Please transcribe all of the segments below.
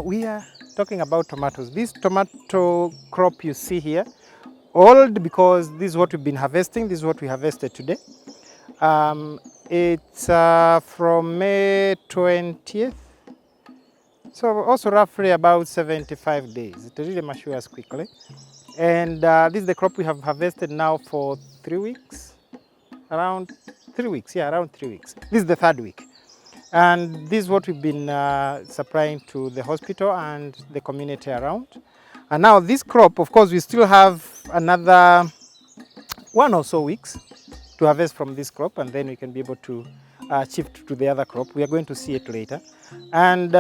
We are talking about tomatoes. This tomato crop you see here, old because this is what we've been harvesting. This is what we harvested today. It's from May 20th. So also roughly about 75 days. It really matures quickly. And this is the crop we have harvested now for 3 weeks. Around 3 weeks, yeah, around 3 weeks. This is the third week. And this is what we've been supplying to the hospital and the community around. And now this crop, of course, we still have another 1 or so weeks to harvest from this crop, and then we can be able to shift to the other crop. We are going to see it later. And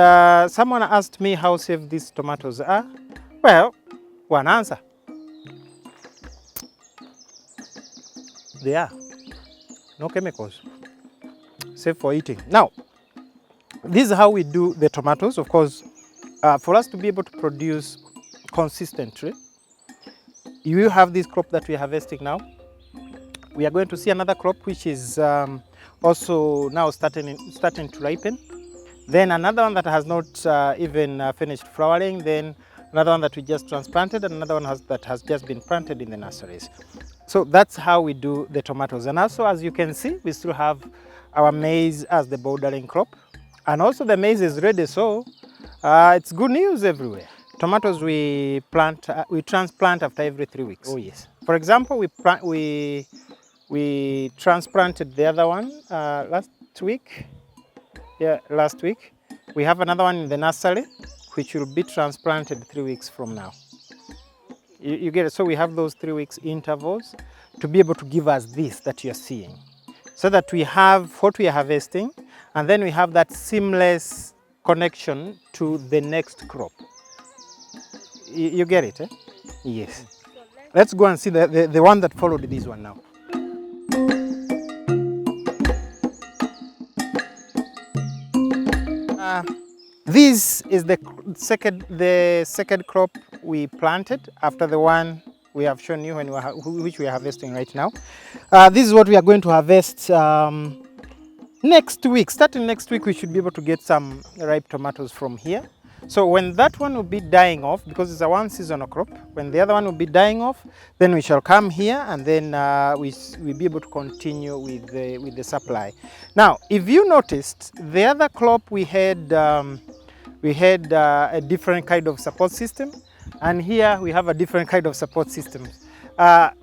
someone asked me how safe these tomatoes are. Well, one answer. They are. No chemicals. Safe for eating. Now, this is how we do the tomatoes. Of course, for us to be able to produce consistently, you will have this crop that we are harvesting now. We are going to see another crop which is also now starting to ripen. Then another one that has not even finished flowering. Then another one that we just transplanted, and another one that has just been planted in the nurseries. So that's how we do the tomatoes. And also, as you can see, we still have our maize as the bordering crop. And also the maize is ready, so it's good news everywhere. Tomatoes we transplant after every 3 weeks. Oh yes. For example, we transplanted the other one last week. Yeah, last week. We have another one in the nursery, which will be transplanted 3 weeks from now. You get it? So we have those 3 weeks intervals to be able to give us this that you're seeing. So that we have what we are harvesting, and then we have that seamless connection to the next crop. You get it, eh? Yes. Let's go and see the one that followed this one now. This is the second crop we planted after the one we have shown you which we are harvesting right now. This is what we are going to harvest next week. Starting next week, we should be able to get some ripe tomatoes from here. So when that one will be dying off, because it's a one seasonal crop, when the other one will be dying off, then we shall come here, and then we'll be able to continue with the supply. Now, if you noticed, the other crop we had a different kind of support system, and here we have a different kind of support system.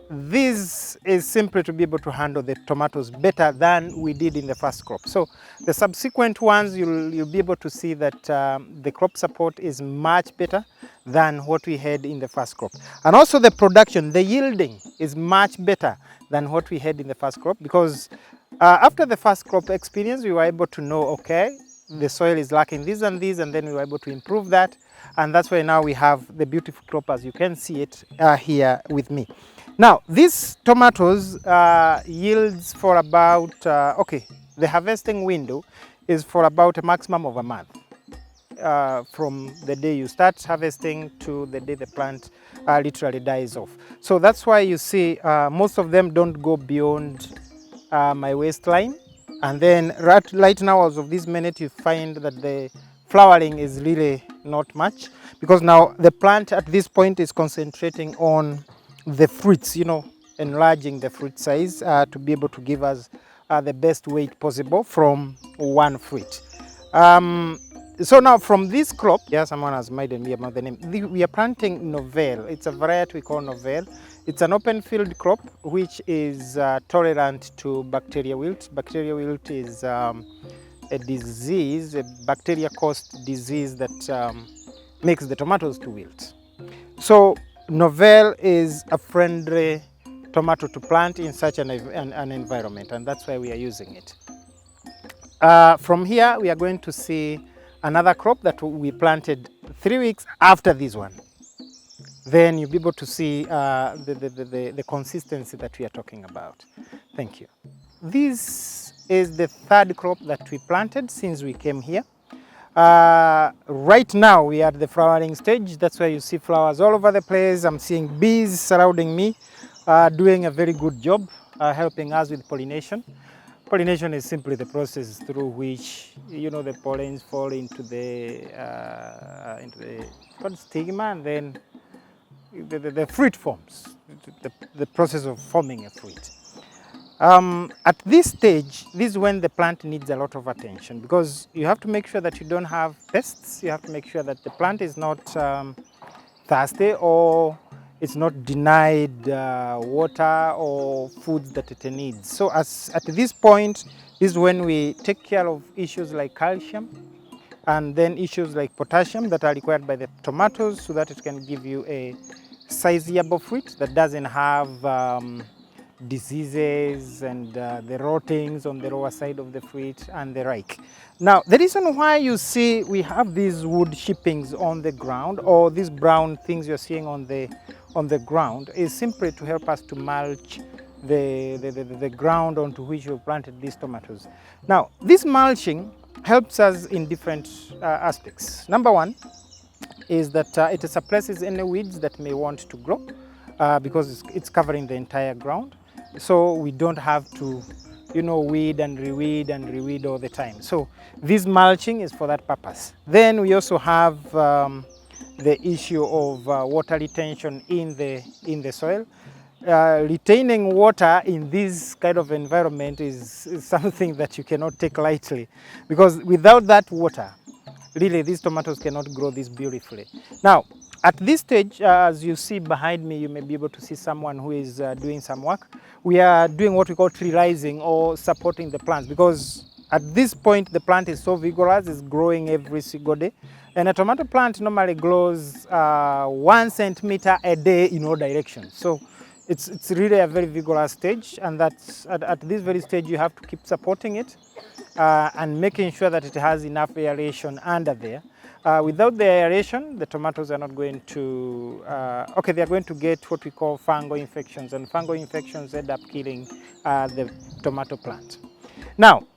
This is simply to be able to handle the tomatoes better than we did in the first crop. So the subsequent ones, you'll be able to see that the crop support is much better than what we had in the first crop. And also the production, the yielding is much better than what we had in the first crop, because after the first crop experience, we were able to know, okay, the soil is lacking this and this, and then we were able to improve that. And that's why now we have the beautiful crop, as you can see it here with me. Now, these tomatoes yields for about, the harvesting window is for about a maximum of a month. From the day you start harvesting to the day the plant literally dies off. So that's why you see most of them don't go beyond my waistline. And then right now, as of this minute, you find that the flowering is really not much, because now the plant at this point is concentrating on the fruits, enlarging the fruit size to be able to give us the best weight possible from one fruit. So now from this crop, someone has reminded me about the name. We are planting Novel. It's a variety we call Novel. It's an open field crop which is tolerant to bacteria wilt. Bacteria wilt is a disease, a bacteria-caused disease that makes the tomatoes to wilt. So Novel is a friendly tomato to plant in such an environment, and that's why we are using it. From here, we are going to see another crop that we planted 3 weeks after this one. Then you'll be able to see the consistency that we are talking about. Thank you. This is the third crop that we planted since we came here. Right now we are at the flowering stage. That's why you see flowers all over the place. I'm seeing bees surrounding me, doing a very good job, helping us with pollination. Pollination is simply the process through which, you know, the pollens fall into the stigma, and then the fruit forms, the process of forming a fruit. At this stage, this is when the plant needs a lot of attention, because you have to make sure that you don't have pests. You have to make sure that the plant is not thirsty, or it's not denied water or foods that it needs. So at this point, this is when we take care of issues like calcium, and then issues like potassium that are required by the tomatoes, so that it can give you a sizable fruit that doesn't have diseases and the rottings on the lower side of the fruit and the like. Now, the reason why you see we have these wood chippings on the ground, or these brown things you're seeing on the ground, is simply to help us to mulch the ground onto which we planted these tomatoes. Now, this mulching helps us in different aspects. Number one is that it suppresses any weeds that may want to grow, because it's covering the entire ground. So we don't have to, you know, weed and reweed all the time. So this mulching is for that purpose. Then we also have the issue of water retention in the soil. Retaining water in this kind of environment is something that you cannot take lightly, because without that water, really these tomatoes cannot grow this beautifully. Now, at this stage, as you see behind me, you may be able to see someone who is doing some work. We are doing what we call tree rising, or supporting the plants, because at this point the plant is so vigorous, it's growing every single day. And a tomato plant normally grows 1 centimeter a day in all directions. So it's really a very vigorous stage, and that's at this very stage you have to keep supporting it and making sure that it has enough aeration under there. Without the aeration, the tomatoes are not going to, they are going to get what we call fungal infections, and fungal infections end up killing the tomato plant. Now,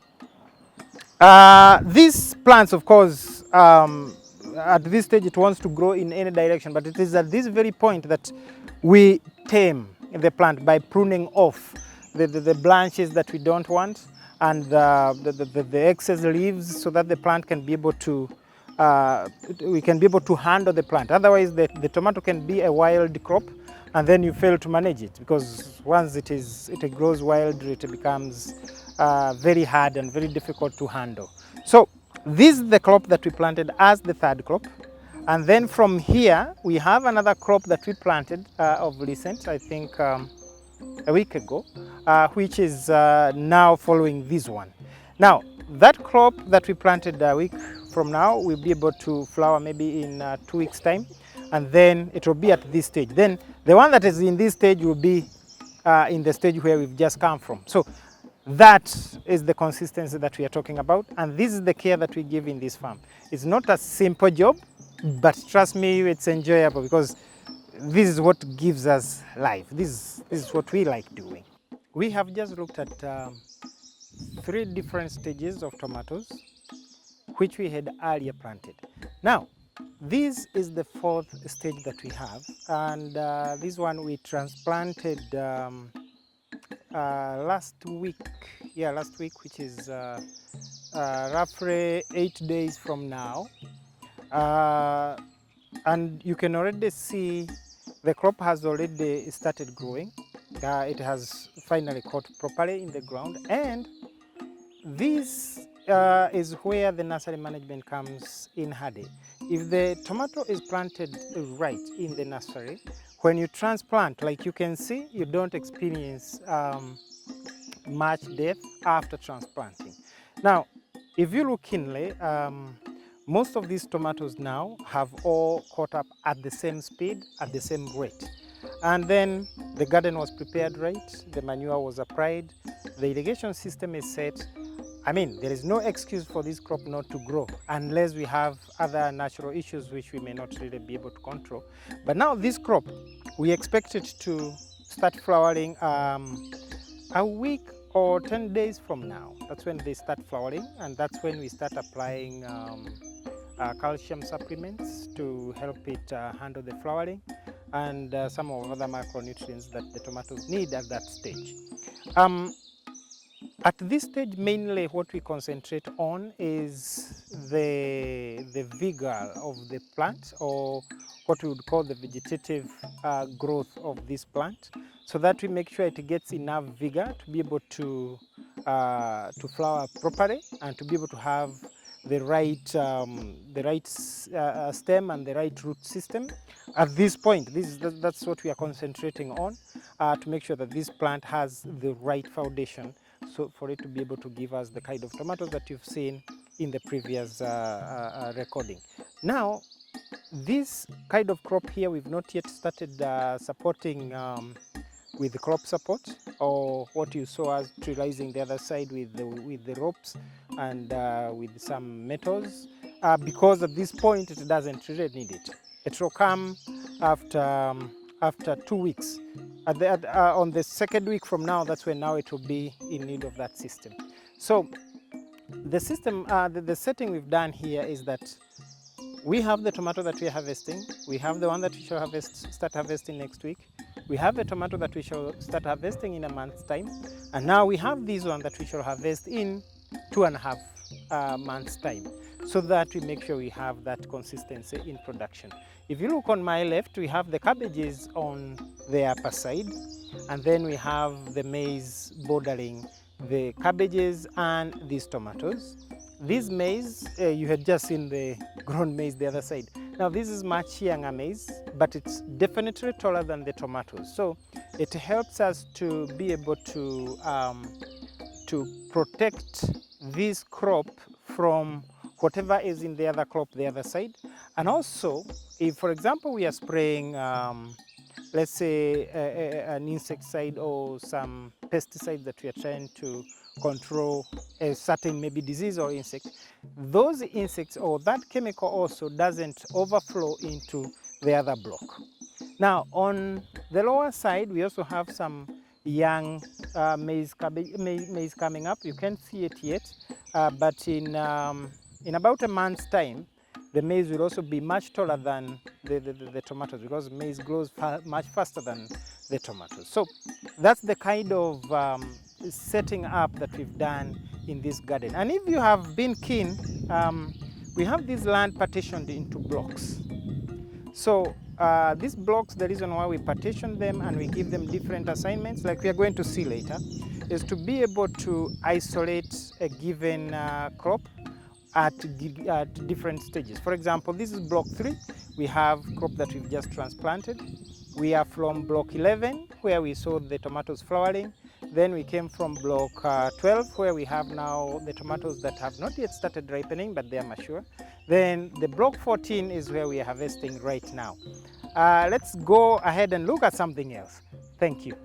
these plants, of course, at this stage it wants to grow in any direction, but it is at this very point that we tame the plant by pruning off the branches that we don't want, and the excess leaves, so that the plant can be able to, we can be able to handle the plant. Otherwise, the tomato can be a wild crop, and then you fail to manage it, because once it grows wild, it becomes very hard and very difficult to handle. So this is the crop that we planted as the third crop. And then from here, we have another crop that we planted of recent, I think a week ago, which is now following this one. Now, that crop that we planted a week from now will be able to flower maybe in 2 weeks' time, and then it will be at this stage. Then the one that is in this stage will be in the stage where we've just come from. So that is the consistency that we are talking about, and this is the care that we give in this farm. It's not a simple job, but trust me, it's enjoyable, because this is what gives us life. This is what we like doing. We have just looked at 3 different stages of tomatoes, which we had earlier planted. Now, this is the 4th stage that we have, and this one we transplanted last week, which is roughly 8 days from now. And you can already see the crop has already started growing. It has finally caught properly in the ground, and this is where the nursery management comes in handy. If the tomato is planted right in the nursery, when you transplant, like you can see, you don't experience much death after transplanting. Now, if you look keenly, most of these tomatoes now have all caught up at the same speed, at the same rate. And then the garden was prepared right, the manure was applied, the irrigation system is set. I mean, there is no excuse for this crop not to grow, unless we have other natural issues which we may not really be able to control. But now this crop, we expect it to start flowering a week or 10 days from now. That's when they start flowering, and that's when we start applying calcium supplements to help it handle the flowering, and some of other micronutrients that the tomatoes need at that stage. At this stage, mainly what we concentrate on is the vigor of the plant, or what we would call the vegetative growth of this plant, so that we make sure it gets enough vigor to be able to flower properly and to be able to have the right stem and the right root system. At this point, that's what we are concentrating on, to make sure that this plant has the right foundation, so for it to be able to give us the kind of tomatoes that you've seen in the previous recording. Now, this kind of crop here, we've not yet started supporting with the crop support, or what you saw us trializing the other side with the ropes and with some metals, because at this point it doesn't really need it. It will come after 2 weeks. On the second week from now, that's when now it will be in need of that system. So the system, the setting we've done here is that we have the tomato that we are harvesting. We have the one that we shall start harvesting next week. We have a tomato that we shall start harvesting in a month's time. And now we have this one that we shall harvest in 2.5 months' time, so that we make sure we have that consistency in production. If you look on my left, we have the cabbages on the upper side, and then we have the maize bordering the cabbages and these tomatoes. This maize, you had just seen the grown maize the other side. Now this is much younger maize, but it's definitely taller than the tomatoes. So it helps us to be able to protect this crop from whatever is in the other crop the other side. And also, if for example we are spraying let's say an insecticide or some pesticide that we are trying to control a certain maybe disease or insect, those insects or that chemical also doesn't overflow into the other block. Now on the lower side, we also have some young maize coming up. You can't see it yet, but in about a month's time, the maize will also be much taller than the tomatoes, because maize grows much faster than the tomatoes. So that's the kind of setting up that we've done in this garden. And if you have been keen, we have this land partitioned into blocks. So these blocks, the reason why we partition them and we give them different assignments, like we are going to see later, is to be able to isolate a given crop at different stages. For example, this is block 3. We have crop that we've just transplanted. We are from block 11, where we saw the tomatoes flowering. Then we came from block 12, where we have now the tomatoes that have not yet started ripening, but they are mature. Then the block 14 is where we are harvesting right now. Let's go ahead and look at something else. Thank you.